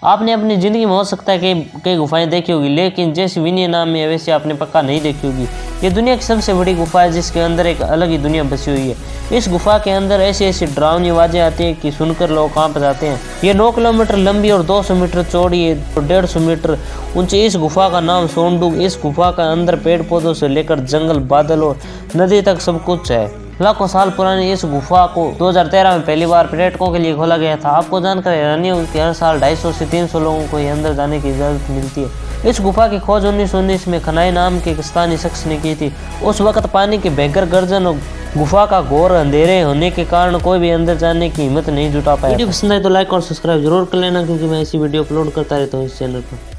आपने अपनी ज़िंदगी में हो सकता है कई गुफाएं देखी होगी, लेकिन जैसे विनय नाम में वैसे आपने पक्का नहीं देखी होगी। ये दुनिया की सबसे बड़ी गुफा है जिसके अंदर एक अलग ही दुनिया बसी हुई है। इस गुफा के अंदर ऐसी ऐसी डरावनी आवाज़ें आती हैं कि सुनकर लोग कांप जाते हैं। ये 9 किलोमीटर लंबी और 200 मीटर चौड़ी है और 150 मीटर ऊंची। इस गुफा का नाम सोंडूग। इस गुफा का अंदर पेड़ पौधों से लेकर जंगल, बादल और नदी तक सब कुछ है। लाखों साल पुरानी इस गुफा को 2013 में पहली बार पर्यटकों के लिए खोला गया था। आपको जानकर हैरानी होगी कि हर साल 250 से 300 लोगों को ये अंदर जाने की इजाज़त मिलती है। इस गुफा की खोज 1919 में खनाई नाम के एक स्थानीय शख्स ने की थी। उस वक्त पानी की भयंकर गर्जन और गुफा का घोर अंधेरे होने के कारण कोई भी अंदर जाने की हिम्मत नहीं जुटा पाया। वीडियो पसंद आए तो लाइक और सब्सक्राइब जरूर कर लेना, क्योंकि मैं ऐसी वीडियो अपलोड करता रहता हूँ इस चैनल पर।